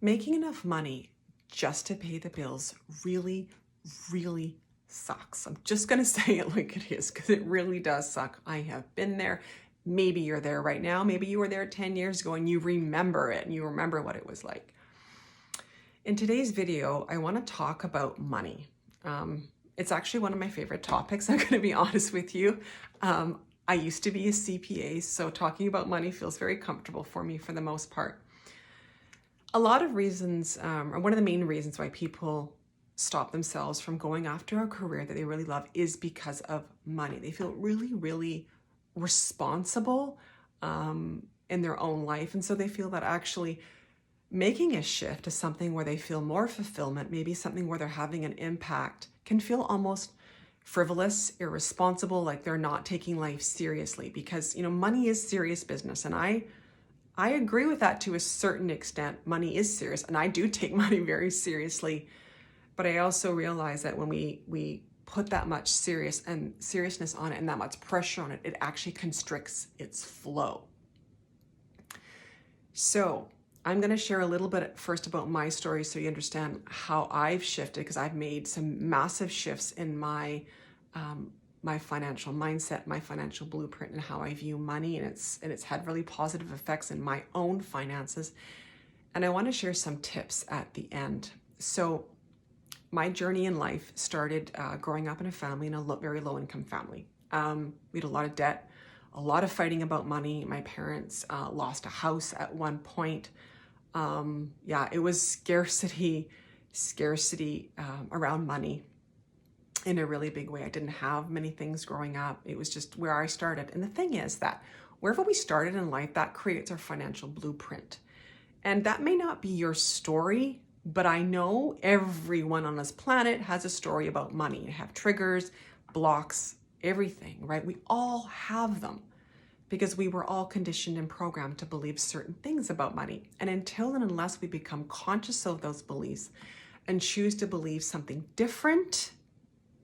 Making enough money just to pay the bills really, really sucks. I'm just going to say it like it is because it really does suck. I have been there. Maybe you're there right now. Maybe you were there 10 years ago and you remember it and you remember what it was like. In today's video, I want to talk about money. It's actually one of my favorite topics. I'm going to be honest with you. I used to be a CPA, so talking about money feels very comfortable for me for the most part. A lot of reasons, or one of the main reasons why people stop themselves from going after a career that they really love is because of money. They feel really, really responsible in their own life. And so they feel that actually making a shift to something where they feel more fulfillment, maybe something where they're having an impact, can feel almost frivolous, irresponsible, like they're not taking life seriously because, money is serious business. And I agree with that to a certain extent. Money is serious, and I do take money very seriously. But I also realize that when we put that much seriousness on it and that much pressure on it, it actually constricts its flow. So I'm going to share a little bit first about my story so you understand how I've shifted, because I've made some massive shifts in my my financial mindset, my financial blueprint, and how I view money, and it's had really positive effects in my own finances. And I want to share some tips at the end. So my journey in life started growing up in a family, in a very low income family. We had a lot of debt, a lot of fighting about money. My parents lost a house at one point. It was scarcity around money in a really big way. I didn't have many things growing up. It was just where I started. And the thing is that wherever we started in life, that creates our financial blueprint. And that may not be your story, but I know everyone on this planet has a story about money. You have triggers, blocks, everything, right? We all have them because we were all conditioned and programmed to believe certain things about money. And until and unless we become conscious of those beliefs and choose to believe something different,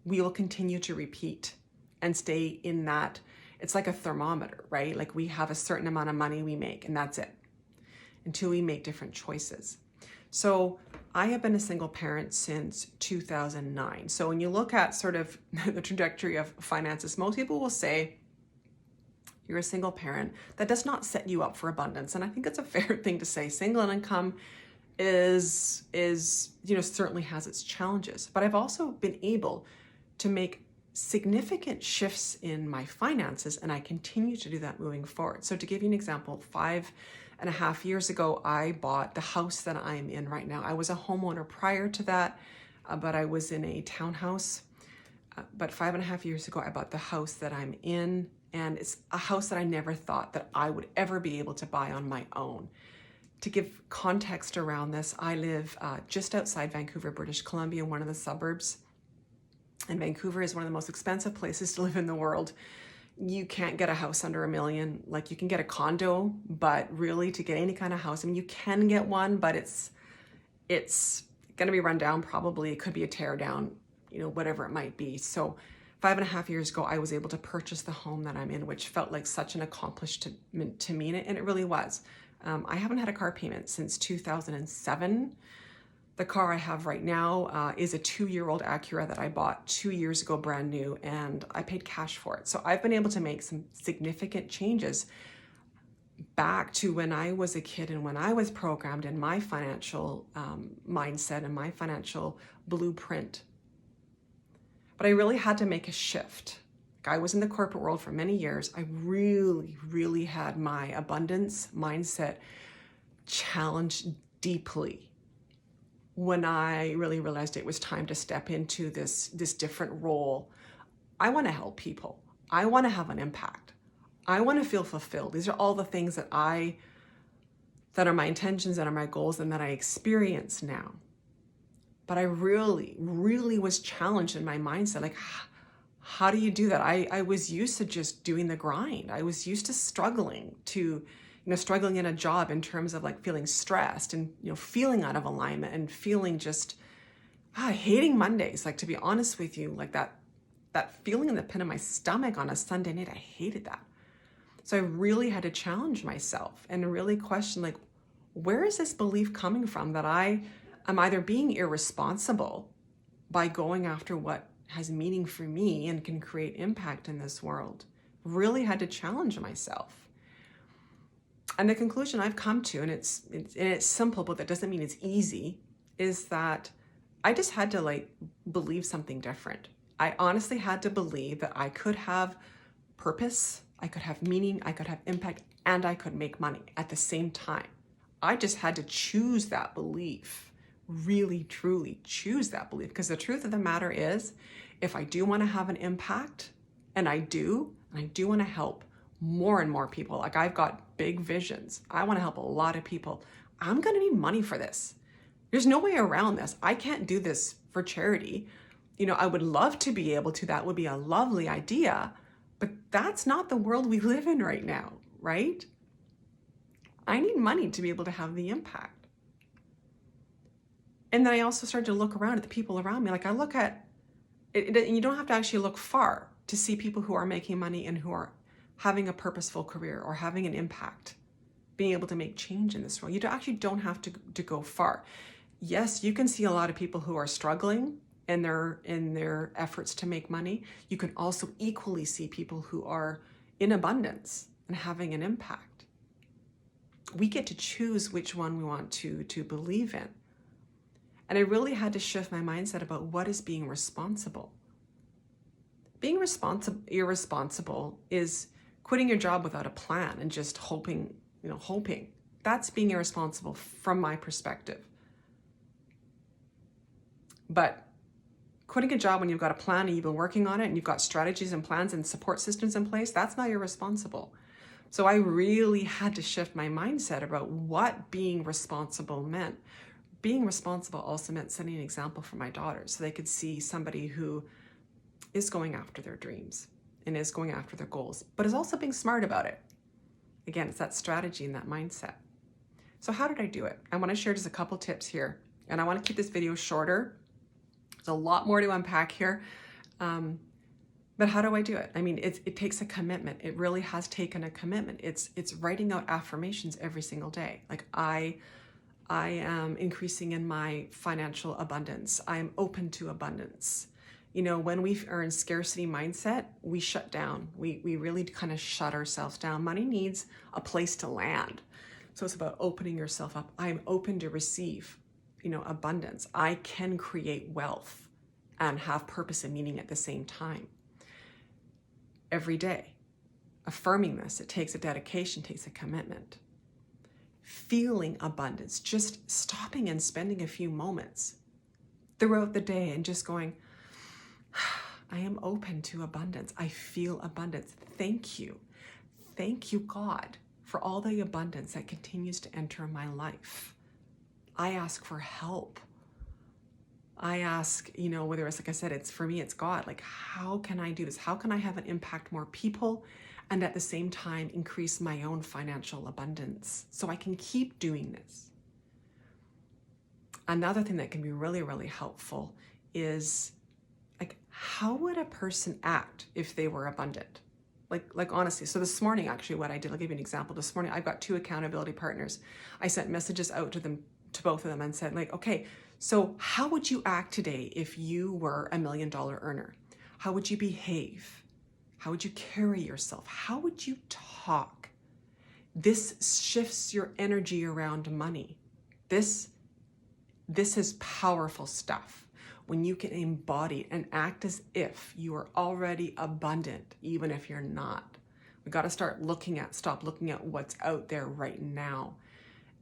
we will continue to repeat and stay in that. It's like a thermometer, right? Like we have a certain amount of money we make and that's it until we make different choices. So I have been a single parent since 2009. So when you look at sort of the trajectory of finances, most people will say you're a single parent. That does not set you up for abundance. And I think it's a fair thing to say. Single income is certainly has its challenges, but I've also been able to make significant shifts in my finances, and I continue to do that moving forward. So to give you an example, 5.5 years ago, I bought the house that I'm in right now. I was a homeowner prior to that, but I was in a townhouse. But 5.5 years ago, I bought the house that I'm in, and it's a house that I never thought that I would ever be able to buy on my own. To give context around this, I live just outside Vancouver, British Columbia, in one of the suburbs. And Vancouver is one of the most expensive places to live in the world. You can't get a house under $1 million. Like you can get a condo, but really to get any kind of house, I mean, you can get one, but it's going to be run down probably. It could be a tear down, whatever it might be. So 5.5 years ago, I was able to purchase the home that I'm in, which felt like such an accomplishment to me, and it really was. I haven't had a car payment since 2007. The car I have right now is a 2-year-old Acura that I bought 2 years ago, brand new, and I paid cash for it. So I've been able to make some significant changes back to when I was a kid and when I was programmed in my financial mindset and my financial blueprint. But I really had to make a shift. I was in the corporate world for many years. I really, really had my abundance mindset challenged deeply when I really realized it was time to step into this different role. I want to help people. I want to have an impact. I want to feel fulfilled. These are all the things that are my intentions, that are my goals, and that I experience now. But I really, really was challenged in my mindset. Like, how do you do that? I was used to just doing the grind. I was used to struggling in a job in terms of like feeling stressed and, feeling out of alignment and feeling just hating Mondays. Like, to be honest with you, like that feeling in the pit of my stomach on a Sunday night, I hated that. So I really had to challenge myself and really question, like, where is this belief coming from that I am either being irresponsible by going after what has meaning for me and can create impact in this world? Really had to challenge myself. And the conclusion I've come to, and it's simple, but that doesn't mean it's easy, is that I just had to believe something different. I honestly had to believe that I could have purpose, I could have meaning, I could have impact, and I could make money at the same time. I just had to choose that belief, really, truly choose that belief. Because the truth of the matter is, if I do want to have an impact, and I do want to help more and more people, like I've got big visions, I want to help a lot of people, I'm going to need money for this. There's no way around this. I can't do this for charity. I would love to be able to, that would be a lovely idea, but that's not the world we live in right now, right? I need money to be able to have the impact. And then I also started to look around at the people around me. Like I look at it, you don't have to actually look far to see people who are making money and who are having a purposeful career or having an impact, being able to make change in this world. You actually don't have to go far. Yes, you can see a lot of people who are struggling in their efforts to make money. You can also equally see people who are in abundance and having an impact. We get to choose which one we want to believe in. And I really had to shift my mindset about what is being responsible. Being irresponsible is quitting your job without a plan and just hoping. That's being irresponsible from my perspective. But quitting a job when you've got a plan and you've been working on it and you've got strategies and plans and support systems in place, that's not irresponsible. So I really had to shift my mindset about what being responsible meant. Being responsible also meant setting an example for my daughters so they could see somebody who is going after their dreams and is going after their goals, but is also being smart about it. Again, it's that strategy and that mindset. So how did I do it? I want to share just a couple tips here, and I want to keep this video shorter. There's a lot more to unpack here. But how do I do it? I mean, it takes a commitment. It really has taken a commitment. It's writing out affirmations every single day. Like I am increasing in my financial abundance. I am open to abundance. When we are in scarcity mindset, we shut down. We really kind of shut ourselves down. Money needs a place to land. So it's about opening yourself up. I'm open to receive, abundance. I can create wealth and have purpose and meaning at the same time. Every day, affirming this, it takes a dedication, takes a commitment. Feeling abundance, just stopping and spending a few moments throughout the day and just going, I am open to abundance. I feel abundance. Thank you. Thank you, God, for all the abundance that continues to enter my life. I ask for help. I ask, whether it's, like I said, it's for me, it's God. Like, how can I do this? How can I have an impact more people and at the same time increase my own financial abundance so I can keep doing this? Another thing that can be really, really helpful is how would a person act if they were abundant? Like honestly. So this morning, actually, what I did, I'll give you an example. This morning, I've got 2 accountability partners. I sent messages out to both of them and said, okay, so how would you act today if you were $1 million earner? How would you behave? How would you carry yourself? How would you talk? This shifts your energy around money. This is powerful stuff. When you can embody and act as if you are already abundant, even if you're not. We got to stop looking at what's out there right now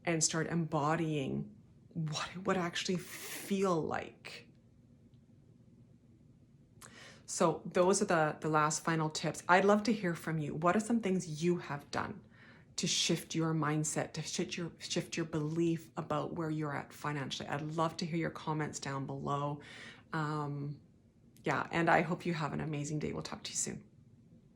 and start embodying what it would actually feel like. So those are the last final tips. I'd love to hear from you. What are some things you have done to shift your mindset, to shift your belief about where you're at financially? I'd love to hear your comments down below. And I hope you have an amazing day. We'll talk to you soon.